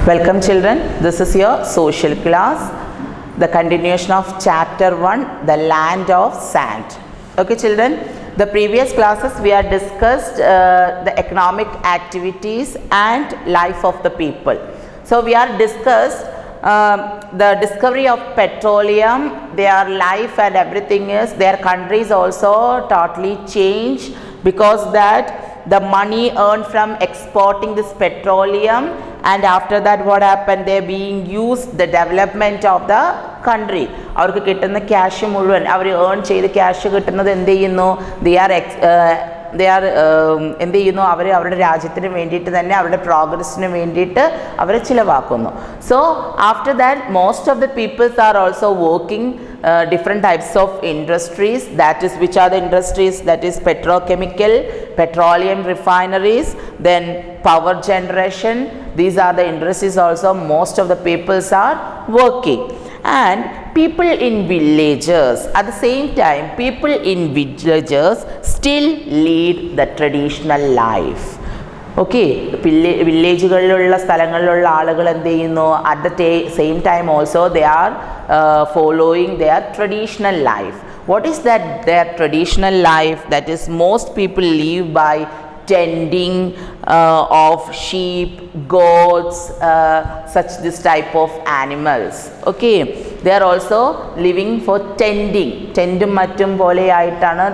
Welcome children, this is your social class, the continuation of chapter 1, the land of sand. Okay children, the previous classes we have discussed the economic activities and life of the people. So we have discussed the discovery of petroleum, their life and everything is, their countries also totally changed because that the money earned from exporting this petroleum, and after that what happened, they being used the development of the country. അവർക്ക് കിട്ടുന്ന cash മുഴുവൻ അവർ earn ചെയ്ത് cash കിട്ടുന്നത് എന്ത് ചെയ്യുന്നു, എന്ത് ചെയ്യുന്നു, അവർ അവരുടെ രാജ്യത്തിന് വേണ്ടിയിട്ട് തന്നെ അവരുടെ പ്രോഗ്രസ്സിന് വേണ്ടിയിട്ട് അവർ ചിലവാക്കുന്നു. So after that most of the peoples are also working different types of industries, that is which are the industries, that is petrochemical, petroleum refineries, then power generation. These are the industries also most of the peoples are working. And people in villages, at the same time people in villages still lead the traditional life. Okay, വില്ലേജുകളിലുള്ള സ്ഥലങ്ങളിലുള്ള ആളുകൾ എന്ത് ചെയ്യുന്നു, at the same time also they are following their traditional life. What is that their traditional life? That is most people live by tending of sheep, goats, such this type of animals. Okay, they are also living for tending. Tendum mattum pole aayitana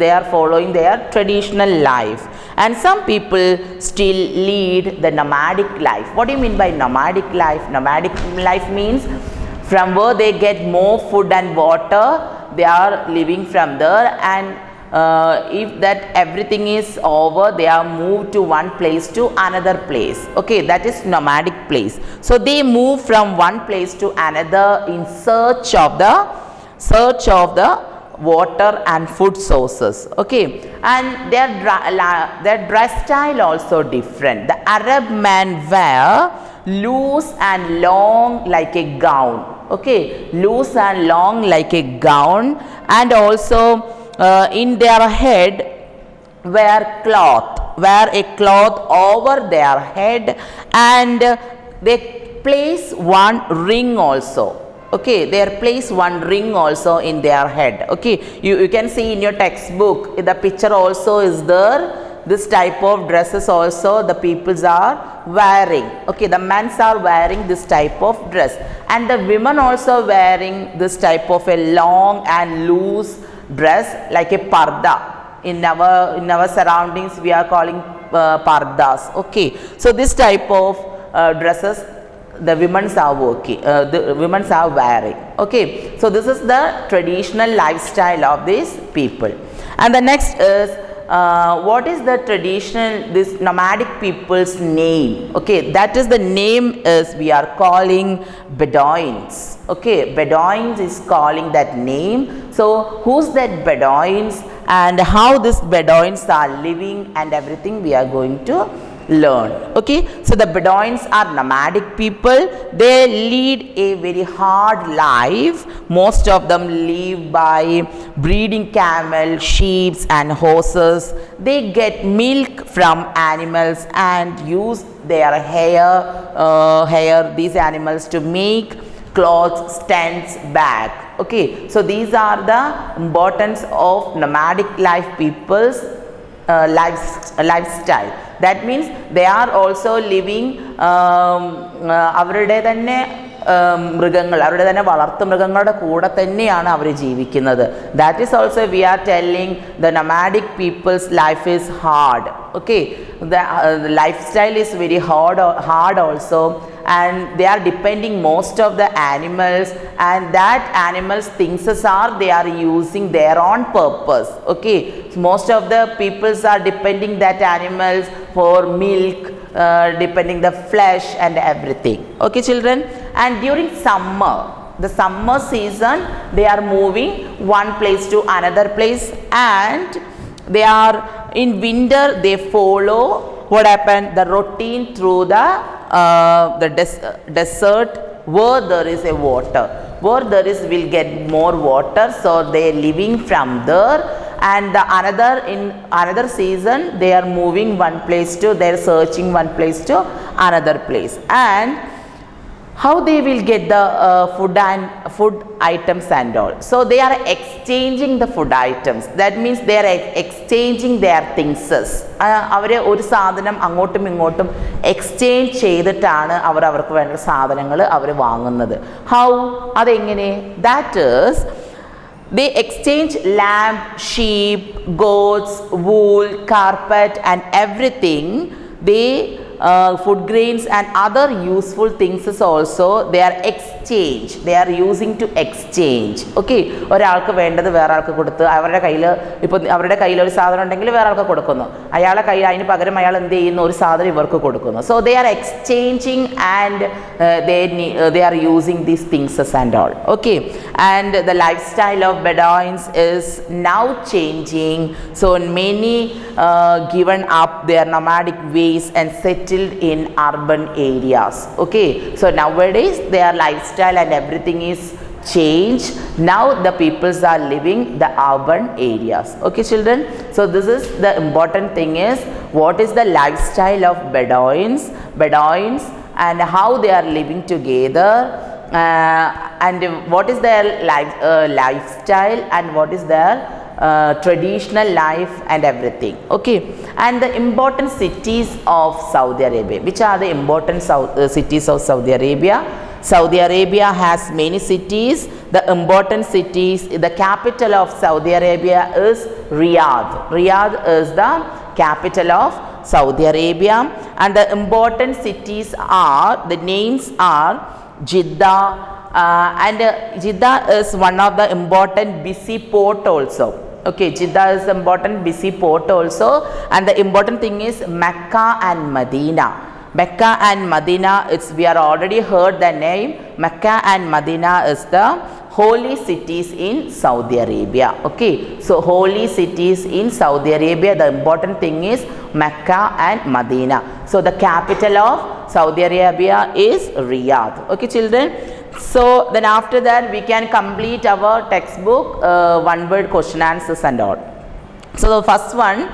they are following their traditional life. And some people still lead the nomadic life. What do you mean by nomadic life? Nomadic life means from where they get more food and water, they are living from there, and if that everything is over, they are moved to one place to another place. Okay, that is nomadic place. So they move from one place to another in search of the water and food sources. Okay, and their dress style also different. The Arab men wear loose and long like a gown. Okay, loose and long like a gown, and also in their head wear a cloth over their head, and they place one ring also. Okay, they place one ring also in their head. Okay, you can see in your textbook, the picture also is there. This type of dresses also the peoples are wearing. Okay, the men are wearing this type of dress, and the women also wearing this type of a long and loose dress like a parda. In our surroundings we are calling pardas. Okay, so this type of dresses the women are wearing. Okay, so this is the traditional lifestyle of these people. And the next is what is the traditional, this nomadic people's name? Okay, that is the name is we are calling Bedouins. Okay, Bedouins is calling that name. So who's that Bedouins and how these Bedouins are living and everything we are going to learn. Okay, so the Bedouins are nomadic people. They lead a very hard life. Most of them live by breeding camel, sheep and horses. They get milk from animals and use their hair these animals to make clothes, tents, bag. Okay, so these are the importance of nomadic life people's lifestyle. That means they are also living അവരുടെ തന്നെ മൃഗങ്ങൾ, അവരുടെ തന്നെ വളർത്തു മൃഗങ്ങളുടെ കൂടെ തന്നെയാണ് അവർ ജീവിക്കുന്നത്. That is also we are telling the nomadic people's life is hard. Okay, the lifestyle is very hard also, and they are depending most of the animals, and that animals things are they are using their own purpose. Okay, so most of the peoples are depending that animals for milk, depending the flesh and everything. Okay children, and during the summer season they are moving one place to another place, and they are in winter they follow what happened, the routine through the desert where there is a water, where there is will get more water, so they living from there. And in another season they are moving one place to, they are searching one place to another place. And how they will get the food items and all? So they are exchanging the food items. That means they are exchanging their things. അവരെ ഒരു സാധനം അങ്ങോട്ടും ഇങ്ങോട്ടും exchange ചെയ്തിട്ടാണ് അവർക്ക് വേണ്ട സാധനങ്ങൾ അവർ വാങ്ങുന്നത്. ഹൗ? അതെങ്ങനെ? That is they exchange lamb, sheep, goats, wool, carpet and everything. They food grains and other useful things is also they are exchange. They are using to exchange. Okay, ഒരാൾക്ക് വേണ്ടത് വേറെ ആൾക്ക് കൊടുത്ത് അവരുടെ കയ്യിൽ ഇപ്പോൾ അവരുടെ കയ്യിൽ ഒരു സാധനം ഉണ്ടെങ്കിൽ വേറെ ആൾക്ക് കൊടുക്കുന്നു, അയാളെ കയ്യിൽ അതിന് പകരം അയാൾ എന്ത് ചെയ്യുന്നു, ഒരു സാധനം ഇവർക്ക് കൊടുക്കുന്നു. So they are exchanging and they are using these things and all. Okay, and the lifestyle of Bedouins is now changing. So many given up their nomadic ways and settled in urban areas. Okay, so nowadays their lifestyle and everything is changed. Now the peoples are living the urban areas. Okay children, so this is the important thing is what is the lifestyle of Bedouins and how they are living together, and what is their lifestyle and what is their traditional life and everything. Okay, and the important cities of Saudi Arabia. Which are the important cities of Saudi Arabia? Saudi Arabia has many cities. The important cities, the capital of Saudi Arabia is Riyadh. Riyadh is the capital of Saudi Arabia, and the important cities are, the names are Jeddah, and Jeddah is one of the important busy port also. Okay, Jeddah is the important busy port also, and the important thing is Mecca and Medina. Mecca and Medina, we are already heard the name. Mecca and Medina is the holy cities in Saudi Arabia. Okay, so holy cities in Saudi Arabia, the important thing is Mecca and Medina. So the capital of Saudi Arabia is Riyadh. Okay children, so then after that we can complete our textbook one word question answers and all. So the first one,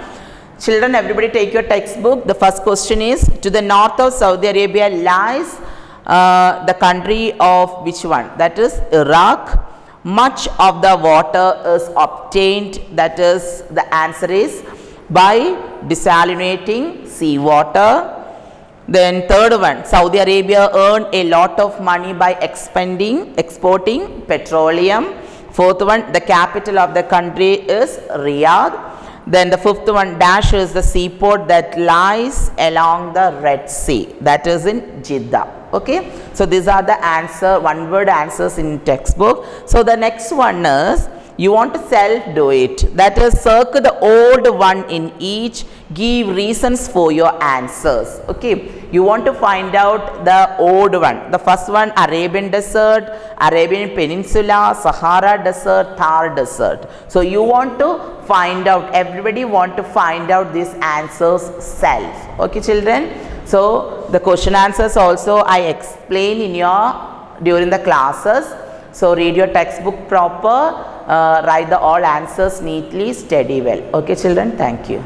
children, everybody take your textbook. The first question is, to the north of Saudi Arabia lies the country of which one? That is Iraq. Much of the water is obtained, that is the answer is by desalinating seawater. Then third one, Saudi Arabia earned a lot of money by exporting petroleum. Fourth one, the capital of the country is Riyadh. Then the fifth one, dash is the seaport that lies along the Red Sea, that is in Jeddah. Okay, so these are the one word answers in textbook. So the next one is, you want to self do it, that is circle the old one in each, give reasons for your answers. Okay, you want to find out the old one. The first one, Arabian Desert, Arabian Peninsula, Sahara Desert, Thar Desert. So you want to find out, everybody want to find out these answers self. Okay children, so the question answers also I explain during the classes. So read your textbook proper, write the all answers neatly, study well. Okay children, thank you.